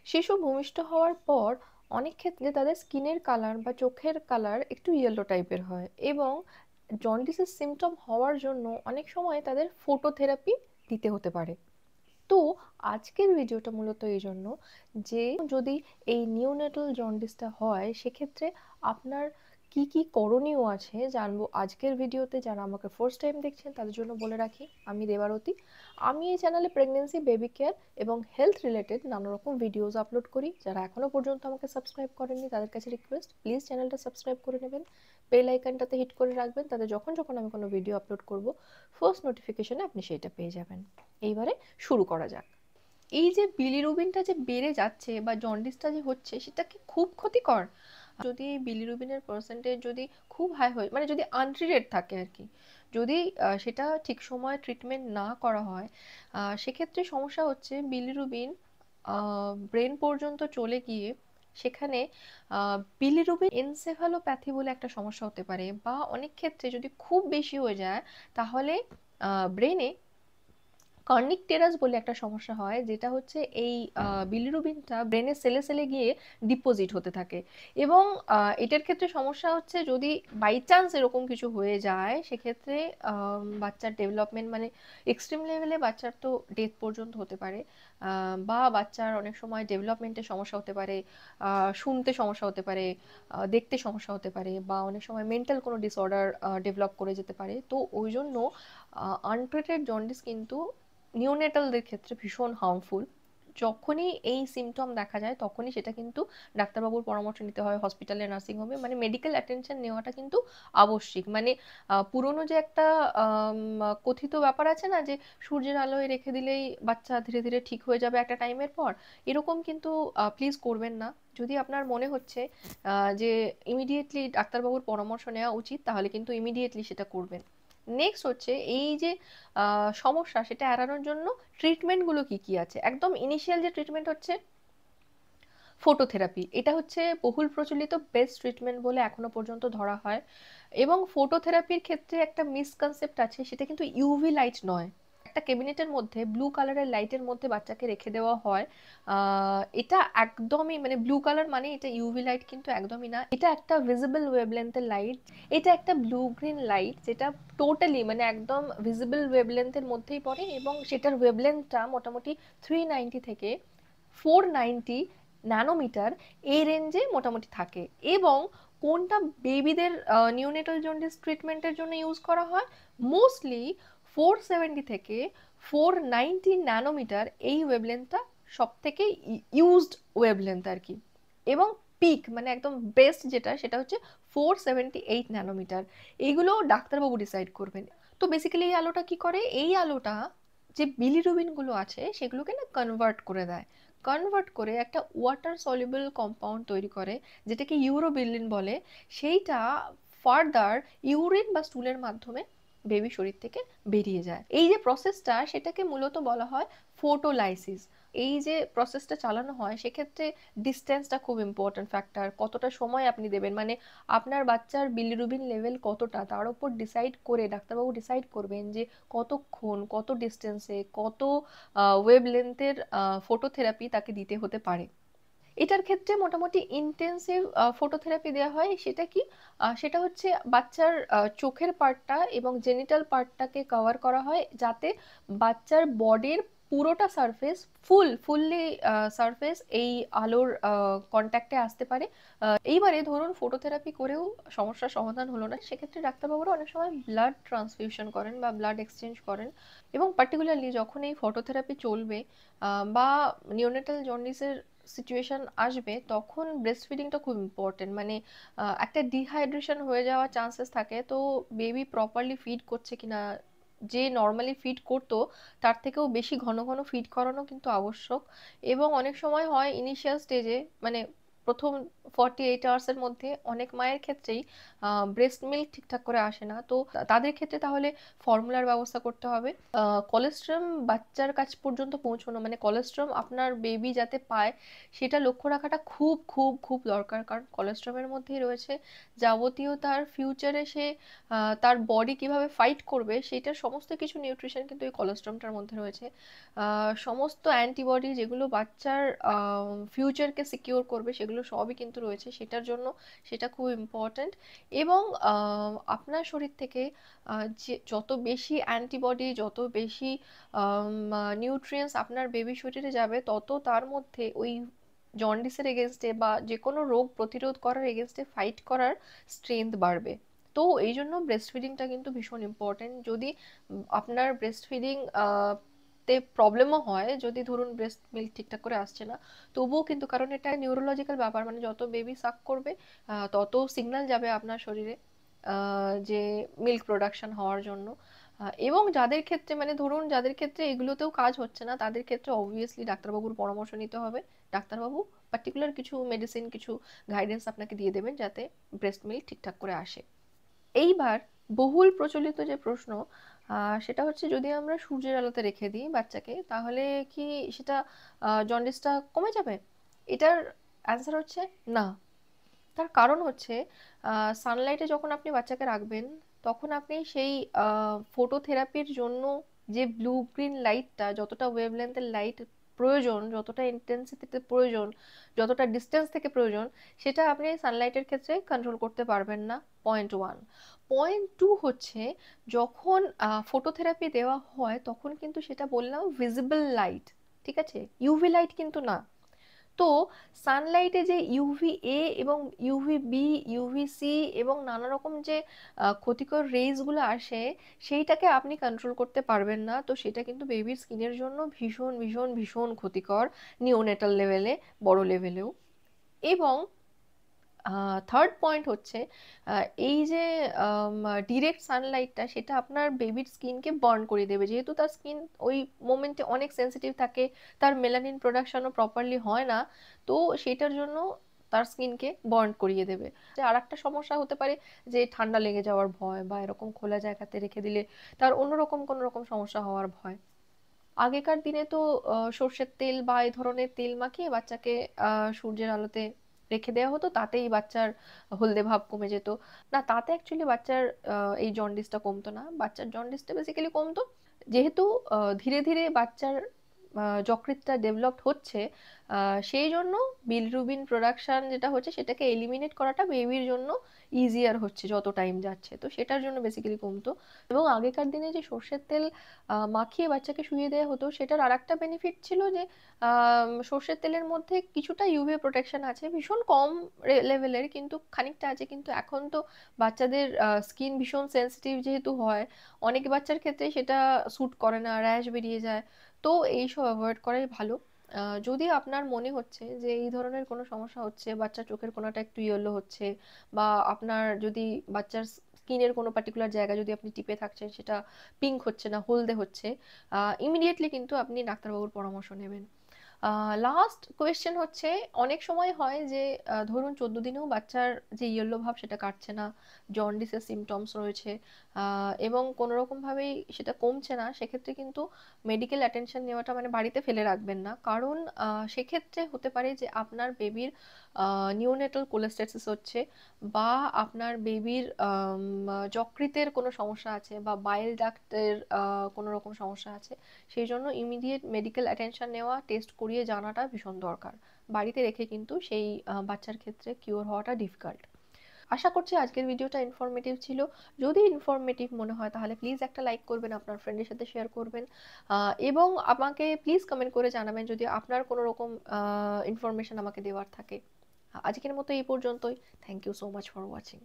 শিশু ভূমিষ্ঠ হওয়ার পর অনেক ক্ষেত্রে তাদের স্কিনের কালার বা চোখের কালার একটু ইয়েলো টাইপের হয়, এবং জন্ডিসের সিমটম হওয়ার জন্য অনেক সময় তাদের ফোটোথেরাপি দিতে হতে পারে। তো আজকের ভিডিওটা মূলত এই জন্য যে যদি এই নিওনেটাল জন্ডিসটা হয় সেক্ষেত্রে আপনার কি কি করণীয় আছে জানবো আজকের ভিডিওতে। যারা আমাকে ফার্স্ট টাইম দেখছেন তাদের জন্য বলে রাখি, আমি দেবারতী। আমি এই চ্যানেলে প্রেগনেন্সি, বেবি কেয়ার এবং হেলথ রিলেটেড নানা রকম ভিডিওস আপলোড করি। যারা এখনো পর্যন্ত আমাকে সাবস্ক্রাইব করেননি তাদের কাছে রিকোয়েস্ট, প্লিজ চ্যানেলটা সাবস্ক্রাইব করে নেবেন, বেল আইকনটাতে হিট করে রাখবেন, তাতে যখন যখন আমি কোনো ভিডিও আপলোড করব ফার্স্ট নোটিফিকেশনে আপনি সেটা পেয়ে যাবেন। এইবারে শুরু করা যাক। এই যে বিলিরুবিনটা যে বেড়ে যাচ্ছে বা জন্ডিসটা যে হচ্ছে সেটা কি খুব ক্ষতিকর? যদি এই বিলিরুবিনের পার্সেন্টেজ যদি খুব হাই হয়, মানে যদি আনট্রিটেড থাকে আর কি, যদি সেটা ঠিক সময় ট্রিটমেন্ট না করা হয়, সেক্ষেত্রে সমস্যা হচ্ছে বিলিরুবিন ব্রেন পর্যন্ত চলে গিয়ে সেখানে বিলিরুবিন এনসেফালোপ্যাথি বলে একটা সমস্যা হতে পারে, বা অনেক ক্ষেত্রে যদি খুব বেশি হয়ে যায় তাহলে ব্রেনে কর্নিকটেরাস বলে একটা সমস্যা হয়, যেটা হচ্ছে এই বিলিরুবিনটা ব্রেনের সেলে সেলে গিয়ে ডিপোজিট হতে থাকে। এবং এটার ক্ষেত্রে সমস্যা হচ্ছে যদি বাই চান্স এরকম কিছু হয়ে যায় সেক্ষেত্রে বাচ্চার ডেভেলপমেন্ট, মানে এক্সট্রিম লেভেলে বাচ্চার তো ডেথ পর্যন্ত হতে পারে, বা বাচ্চার অনেক সময় ডেভেলপমেন্টের সমস্যা হতে পারে, শুনতে সমস্যা হতে পারে, দেখতে সমস্যা হতে পারে, বা অনেক সময় মেন্টাল কোনো ডিসঅর্ডার ডেভেলপ করে যেতে পারে। তো ওই জন্য আনট্রিটেড জন্ডিস কিন্তু নিওনেটালদের ক্ষেত্রে ভীষণ হার্মফুল। যখনই এই সিমটম দেখা যায় তখনই সেটা কিন্তু ডাক্তারবাবুর পরামর্শ নিতে হয়, হসপিটালে, নার্সিংহোমে, মানে মেডিকেল অ্যাটেনশন নেওয়াটা কিন্তু আবশ্যিক। মানে পুরনো যে একটা কথিত ব্যাপার আছে না, যে সূর্যের আলোয় রেখে দিলেই বাচ্চা ধীরে ধীরে ঠিক হয়ে যাবে একটা টাইমের পর, এরকম কিন্তু প্লিজ করবেন না। যদি আপনার মনে হচ্ছে যে ইমিডিয়েটলি ডাক্তারবাবুর পরামর্শ নেওয়া উচিত, তাহলে কিন্তু ইমিডিয়েটলি সেটা করবেন। নেক্সট হচ্ছে এই যে সমস্যা, সেটা এড়ানোর জন্য ট্রিটমেন্টগুলো কি কি আছে। একদম ইনিশিয়াল যে ট্রিটমেন্ট হচ্ছে ফটোথেরাপি, এটা হচ্ছে বহুল প্রচলিত বেস্ট ট্রিটমেন্ট বলে এখনো পর্যন্ত ধরা হয়। এবং ফটোথেরাপির ক্ষেত্রে একটা মিসকনসেপ্ট আছে, সেটা কিন্তু ইউভি লাইট নয়। একটা ক্যাবিনেটের মধ্যে ব্লু কালারের লাইটের মধ্যে বাচ্চাকে রেখে দেওয়া হয়। এটা একদমই, মানে ব্লু কালার মানে এটা ইউভি লাইট কিন্তু একদমই না, এটা একটা ভিজিবল ওয়েভলেন্থের লাইট। এটা একটা ব্লু গ্রিন লাইট যেটা টোটালি, মানে একদম ভিজিবল ওয়েভলেন্থের মধ্যেই পড়ে, এবং সেটার ওয়েভলেন্থটা মোটামুটি 390 থেকে 490 ন্যানোমিটার, এই রেঞ্জে মোটামুটি থাকে। এবং কোনটা বেবিদের নিওনেটাল জন্ডিস ট্রিটমেন্টের জন্য ইউজ করা হয়, মোস্টলি 470 থেকে 490 ন্যানোমিটার, এই ওয়েভলেন্থটা সব থেকে ইউজড ওয়েভলেন্থ আর কি। এবং পিক, মানে একদম বেস্ট যেটা, সেটা হচ্ছে 478 ন্যানোমিটার। এইগুলো ডাক্তারবাবু ডিসাইড করবেন। তো বেসিক্যালি এই আলোটা কি করে, এই আলোটা যে বিলিরুবিন গুলো আছে সেগুলোকে না কনভার্ট করে দেয়, কনভার্ট করে একটা ওয়াটার সলিউবল কম্পাউন্ড তৈরি করে, যেটাকে ইউরোবিলিন বলে। সেইটা ফার্দার ইউরিন বা স্টুলের মাধ্যমে বেবি শরীর থেকে বেরিয়ে যায়। এই যে প্রসেসটা, সেটাকে মূলত বলা হয় ফোটোলাইসিস। এই যে প্রসেসটা চালানো হয় সেক্ষেত্রে ডিস্টেন্সটা খুব ইম্পর্ট্যান্ট ফ্যাক্টর, কতটা সময় আপনি দেবেন, মানে আপনার বাচ্চার বিলিরুবিন লেভেল কতটা, তার উপর ডিসাইড করে ডাক্তারবাবু ডিসাইড করবেন যে কতক্ষণ, কত ডিস্টেন্সে, কত ওয়েভ লেন্থের ফটোথেরাপি তাকে দিতে হতে পারে। এটার ক্ষেত্রে মোটামুটি ইন্টেন্সিভ ফটোথেরাপি দেওয়া হয়। সেটা কি, সেটা হচ্ছে বাচ্চার চোখের পার্টটা এবং জেনিটাল পার্টটাকে কভার করা হয়, যাতে বাচ্চার বডির পুরোটা সারফেস, ফুললি সারফেস এই আলোর কন্ট্যাক্টে আসতে পারে। এইবারে ধরুন ফটোথেরাপি করেও সমস্যার সমাধান হলো না, সেক্ষেত্রে ডাক্তারবাবুরা অনেক সময় ব্লাড ট্রান্সফিউশন করেন বা ব্লাড এক্সচেঞ্জ করেন। এবং পার্টিকুলারলি যখন এই ফটোথেরাপি চলবে বা নিওনেটাল জন্ডিসের সিচুয়েশন আসবে, তখন ব্রেস্ট ফিডিংটা খুব ইম্পর্টেন্ট। মানে একটা ডিহাইড্রেশন হয়ে যাওয়ার চান্সেস থাকে, তো বেবি প্রপারলি ফিড করছে কিনা, যে নর্মালি ফিড করতো তার থেকেও বেশি ঘন ঘন ফিড করানো কিন্তু আবশ্যক। এবং অনেক সময় হয় ইনিশিয়াল স্টেজে, মানে প্রথম 48 আওয়ার্সের মধ্যে অনেক মায়ের ক্ষেত্রেই ব্রেস্ট মিল্ক ঠিকঠাক করে আসে না, তো তাদের ক্ষেত্রে তাহলে ফর্মুলার ব্যবস্থা করতে হবে। কোলেস্ট্রাম বাচ্চার কাছ পর্যন্ত পৌঁছানো, মানে কোলেস্ট্রাম আপনার বেবি যাতে পায় সেটা লক্ষ্য রাখাটা খুব খুব খুব দরকার, কারণ কোলেস্ট্রামের মধ্যেই রয়েছে যাবতীয় তার ফিউচারে সে তার বডি কিভাবে ফাইট করবে সেটার সমস্ত কিছু নিউট্রিশন কিন্তু এই কোলেস্ট্রামটার মধ্যে রয়েছে। সমস্ত অ্যান্টিবডি যেগুলো বাচ্চার ফিউচারকে সিকিউর করবে সেগুলো সবই কিন্তু রয়েছে সেটার জন্য, সেটা খুব ইম্পর্ট্যান্ট। এবং আপনার শরীর থেকে যে যত বেশি অ্যান্টিবডি, যত বেশি নিউট্রিয়েন্টস আপনার বেবি শরীরে যাবে, তত তার মধ্যে ওই জন্ডিসের এগেনস্টে বা যে কোনো রোগ প্রতিরোধ করার এগেনস্টে ফাইট করার স্ট্রেংথ বাড়বে। তো এই জন্য ব্রেস্ট ফিডিংটা কিন্তু ভীষণ ইম্পর্টেন্ট। যদি আপনার ব্রেস্ট ফিডিং তে প্রবলেমও হয়, যদি ধরুন ব্রেস্ট মিল্ক ঠিকঠাক করে আসছে না, তবুও কিন্তু, কারণ এটা নিউরোলজিক্যাল ব্যাপার, মানে যত বেবি সাক করবে তত সিগন্যাল যাবে আপনার শরীরে যে মিল্ক প্রোডাকশন হওয়ার জন্য। এবং যাদের ক্ষেত্রে, মানে ধরুন যাদের ক্ষেত্রে এগুলোতেও কাজ হচ্ছে না, তাদের ক্ষেত্রে অবভিয়াসলি ডাক্তারবাবুর পরামর্শ নিতে হবে। ডাক্তারবাবু পার্টিকুলার কিছু মেডিসিন, কিছু গাইডেন্স আপনাকে দিয়ে দেবেন যাতে ব্রেস্ট মিল্ক ঠিকঠাক করে আসে। এইবার বহুল প্রচলিত যে প্রশ্ন, সেটা হচ্ছে যদি আমরা সূর্যের আলোতে রেখে দিই বাচ্চাকে তাহলে কি সেটা জন্ডিসটা কমে যাবে? এটার অ্যান্সার হচ্ছে না। তার কারণ হচ্ছে সানলাইটে যখন আপনি বাচ্চাকে রাখবেন তখন আপনি সেই ফটোথেরাপির জন্য যে ব্লু গ্রিন লাইটটা, যতটা ওয়েভলেন্থের লাইট প্রয়োজন, যতটা ইন্টেন্সিটিতে প্রয়োজন, যতটা ডিস্টেন্স থেকে প্রয়োজন, সেটা আপনি সানলাইটের ক্ষেত্রে কন্ট্রোল করতে পারবেন না। পয়েন্ট 1। পয়েন্ট 2 হচ্ছে যখন ফটোথেরাপি দেওয়া হয় তখন কিন্তু সেটা বললাম ভিজিবল লাইট, ঠিক আছে, ইউভি লাইট কিন্তু না। তো সানলাইটে যে ইউভি এ এবং ইউভি বি, ইউভি সি এবং নানা রকম যে ক্ষতিকর রেইজগুলো আসে সেইটাকে আপনি কন্ট্রোল করতে পারবেন না, তো সেটা কিন্তু বেবির স্কিনের জন্য ভীষণ ভীষণ ভীষণ ক্ষতিকর, নিওনেটাল লেভেলে, বড় লেভেলেও। এবং থার্ড পয়েন্ট হচ্ছে এই যে ডিরেক্ট সানলাইটটা সেটা আপনার বেবির স্কিনকে বার্ন করে দেবে, যেহেতু তার স্কিন ওই মোমেন্টে অনেক সেন্সিটিভ থাকে, তার মেলানিন প্রোডাকশনও প্রপারলি হয় না, তো সেটার জন্য তার স্কিনকে বার্ন করিয়ে দেবে। যে আর একটা সমস্যা হতে পারে যে ঠান্ডা লেগে যাওয়ার ভয়, বা এরকম খোলা জায়গাতে রেখে দিলে তার অন্যরকম কোনো রকম সমস্যা হওয়ার ভয়। আগেকার দিনে তো সর্ষের তেল বা এই ধরনের তেল মাখিয়ে বাচ্চাকে সূর্যের আলোতে রেখে দেওয়া হতো, তাতেই বাচ্চার হলদে ভাব কমে যেত। না, তাতে অ্যাকচুয়ালি বাচ্চার এই জন্ডিসটা কমতো না। বাচ্চার জন্ডিসটা বেসিক্যালি কমতো যেহেতু ধীরে ধীরে বাচ্চার যকৃৎটা ডেভেলপড হচ্ছে, সেই জন্য বিলিরুবিন প্রোডাকশন যেটা হচ্ছে সেটাকে এলিমিনেট করাটা বেবির জন্য ইজিয়ার হচ্ছে যত টাইম যাচ্ছে, তো সেটার জন্য বেসিক্যালি কমতো। এবং আগেকার দিনে যে সর্ষের তেল মাখিয়ে বাচ্চাকে শুইয়ে দেওয়া হতো সেটার আরেকটা বেনিফিট ছিল যে সর্ষের তেলের মধ্যে কিছুটা ইউভি প্রোটেকশন আছে, ভীষণ কম লেভেলের কিন্তু খানিকটা আছে। কিন্তু এখন তো বাচ্চাদের স্কিন ভীষণ সেন্সিটিভ যেহেতু হয়, অনেক বাচ্চার ক্ষেত্রে সেটা স্যুট করে না, র্যাশ বেরিয়ে যায়, তো এইসব অ্যাভয়েড করাই ভালো। যদি আপনার মনে হচ্ছে যে এই ধরনের কোনো সমস্যা হচ্ছে, বাচ্চার চোখের কোণাটা একটু ইয়েলো হচ্ছে, বা আপনার যদি বাচ্চার স্কিনের কোনো পার্টিকুলার জায়গা যদি আপনি টিপে থাকছেন সেটা পিঙ্ক হচ্ছে না, হলদে হচ্ছে, ইমিডিয়েটলি কিন্তু আপনি ডাক্তারবাবুর পরামর্শ নেবেন। লাস্ট কোয়েশ্চেন হচ্ছে, অনেক সময় হয় যে ধরুন 14 দিনেও বাচ্চার যে ইয়েলো ভাব সেটা কাটছে না, জন্ডিসের সিমটমস রয়েছে, এবং কোনো রকম ভাবেই সেটা কমছে না, সেক্ষেত্রে কিন্তু মেডিকেল অ্যাটেনশন নেওয়াটা, মানে বাড়িতে ফেলে রাখবেন না, কারণ সেক্ষেত্রে হতে পারে যে আপনার বেবির নিওনেটাল কোলেস্টেসিস হচ্ছে, বা আপনার বেবির যকৃতের কোনো সমস্যা আছে, বা বাইল ডাক্টের কোনো রকম সমস্যা আছে। সেই জন্য ইমিডিয়েট মেডিকেল অ্যাটেনশন নেওয়া, টেস্ট করিয়ে জানাটা ভীষণ দরকার। বাড়িতে রেখে কিন্তু সেই বাচ্চার ক্ষেত্রে কিওর হওয়াটা ডিফিকাল্ট। আশা করছি আজকের ভিডিওটা ইনফরমেটিভ ছিল। যদি ইনফরমেটিভ মনে হয় তাহলে প্লিজ একটা লাইক করবেন, আপনার ফ্রেন্ডের সাথে শেয়ার করবেন, এবং আমাকে প্লিজ কমেন্ট করে জানাবেন যদি আপনার কোনো রকম ইনফরমেশন আমাকে দেওয়ার থাকে। আজকের মতো এই পর্যন্তই। Thank you so much for watching.